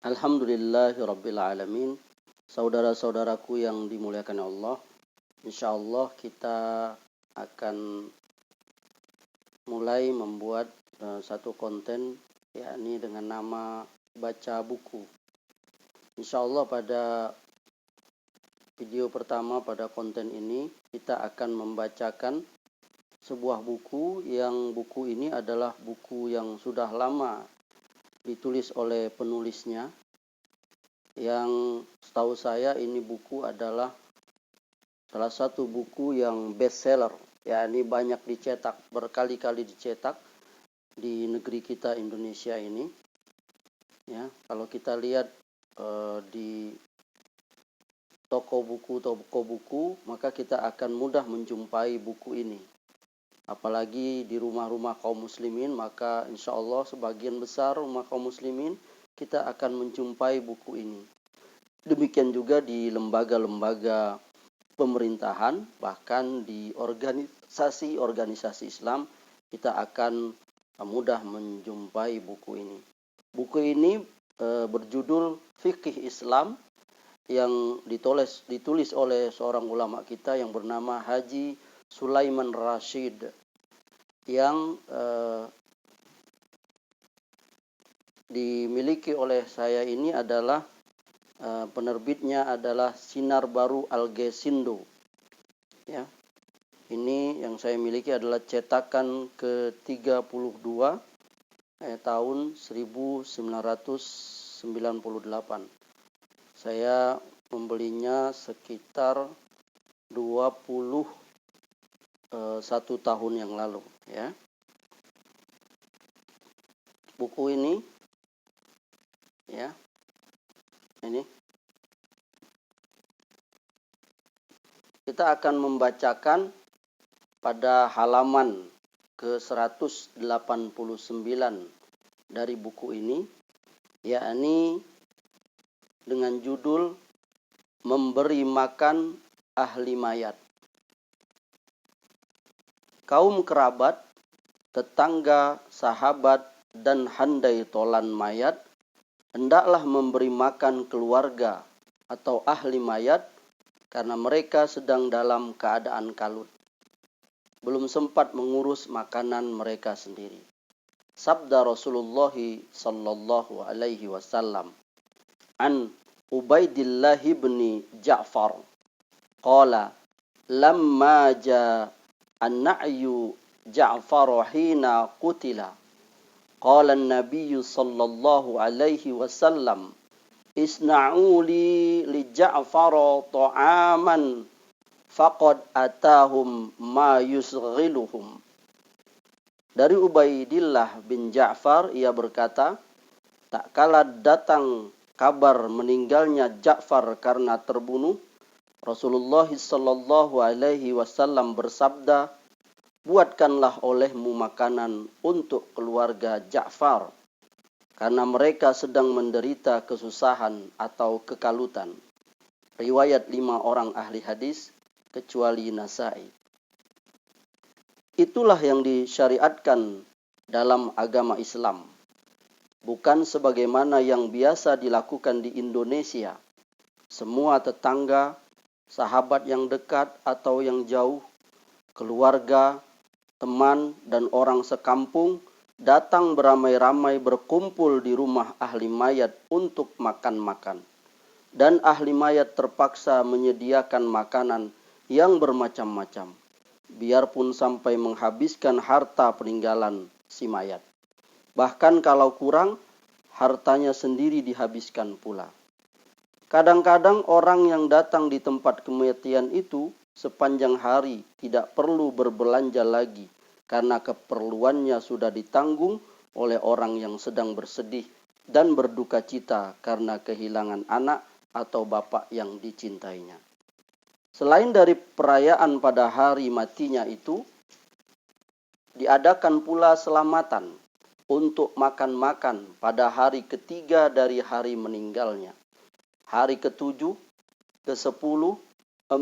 Alhamdulillahirabbil alamin. Saudara-saudaraku yang dimuliakan Allah, insyaallah kita akan mulai membuat satu konten, yakni dengan nama baca buku. Insyaallah pada video pertama pada konten ini kita akan membacakan sebuah buku yang buku ini adalah buku yang sudah lama ditulis oleh penulisnya, yang setahu saya ini buku adalah salah satu buku yang bestseller, yakni banyak dicetak, berkali-kali dicetak di negeri kita Indonesia ini. Ya, kalau kita lihat di toko buku, maka kita akan mudah menjumpai buku ini. Apalagi di rumah-rumah kaum muslimin, maka insya Allah sebagian besar rumah kaum muslimin kita akan menjumpai buku ini. Demikian juga di lembaga-lembaga pemerintahan, bahkan di organisasi Islam, kita akan mudah menjumpai buku ini. Buku ini berjudul Fikih Islam, yang ditulis oleh seorang ulama kita yang bernama Haji Sulaiman Rashid, yang dimiliki oleh saya ini adalah penerbitnya adalah Sinar Baru Algesindo. Ya. Ini yang saya miliki adalah cetakan ke-32 tahun 1998. Saya membelinya sekitar 21 tahun yang lalu, ya. Buku ini, ya, ini kita akan membacakan pada halaman ke-189 dari buku ini, yakni dengan judul Memberi Makan Ahli Mayat. Kaum kerabat, tetangga, sahabat, dan handai tolan mayat hendaklah memberi makan keluarga atau ahli mayat karena mereka sedang dalam keadaan kalut, belum sempat mengurus makanan mereka sendiri. Sabda Rasulullah sallallahu alaihi wasallam, an Ubaidillah bin Ja'far qala lamma ja an-na'yu Ja'far hina qutila qala an-nabiy sallallahu alaihi wasallam isna'u li Ja'far ta'aman faqad atahum ma yusghiluhum. Dari Ubaidillah bin Ja'far, ia berkata, tak kala datang kabar meninggalnya Ja'far karena terbunuh, Rasulullah sallallahu alaihi wasallam bersabda, buatkanlah olehmu makanan untuk keluarga Ja'far karena mereka sedang menderita kesusahan atau kekalutan. Riwayat 5 orang ahli hadis kecuali Nasa'i. Itulah yang disyariatkan dalam agama Islam, bukan sebagaimana yang biasa dilakukan di Indonesia. Semua tetangga, sahabat yang dekat atau yang jauh, keluarga, teman, dan orang sekampung datang beramai-ramai berkumpul di rumah ahli mayat untuk makan-makan. Dan ahli mayat terpaksa menyediakan makanan yang bermacam-macam, biarpun sampai menghabiskan harta peninggalan si mayat. Bahkan kalau kurang, hartanya sendiri dihabiskan pula. Kadang-kadang orang yang datang di tempat kematian itu sepanjang hari tidak perlu berbelanja lagi karena keperluannya sudah ditanggung oleh orang yang sedang bersedih dan berduka cita karena kehilangan anak atau bapak yang dicintainya. Selain dari perayaan pada hari matinya itu, diadakan pula selamatan untuk makan-makan pada hari ketiga dari hari meninggalnya. Hari ke-7, ke-10, 40,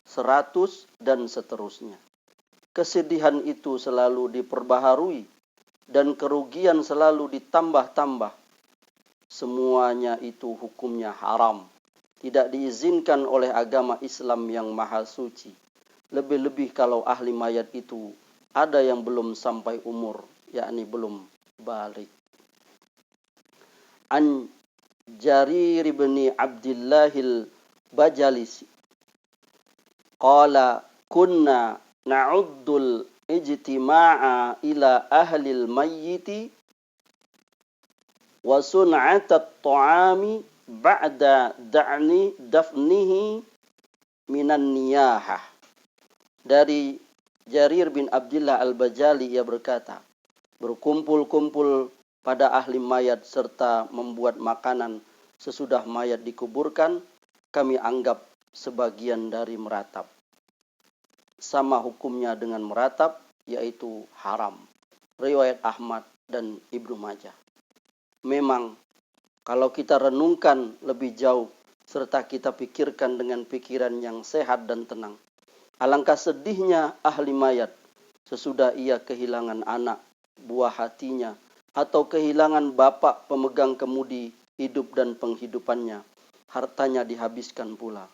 100, dan seterusnya. Kesedihan itu selalu diperbaharui dan kerugian selalu ditambah-tambah. semuanya itu hukumnya haram. Tidak diizinkan oleh agama Islam yang maha suci. Lebih-lebih kalau ahli mayat itu ada yang belum sampai umur, yakni belum balik. An Jarir bin Abdillahil Bajalisi qala kunna na'uddul ijtima'a ila ahlil mayyiti wa sun'atat ta'ami ba'da dafnihi minan niyahah. Dari Jarir bin Abdillah al-Bajali ia berkata, berkumpul-kumpul pada ahli mayat serta membuat makanan sesudah mayat dikuburkan, kami anggap sebagian dari meratap. Sama hukumnya dengan meratap, yaitu haram. Riwayat Ahmad dan Ibnu Majah. Memang, kalau kita renungkan lebih jauh, serta kita pikirkan dengan pikiran yang sehat dan tenang, alangkah sedihnya ahli mayat sesudah ia kehilangan anak, buah hatinya, atau kehilangan bapak pemegang kemudi hidup dan penghidupannya, hartanya dihabiskan pula.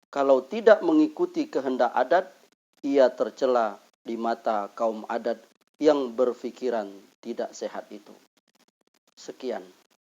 Kalau tidak mengikuti kehendak adat, ia tercela di mata kaum adat yang berpikiran tidak sehat itu. Sekian.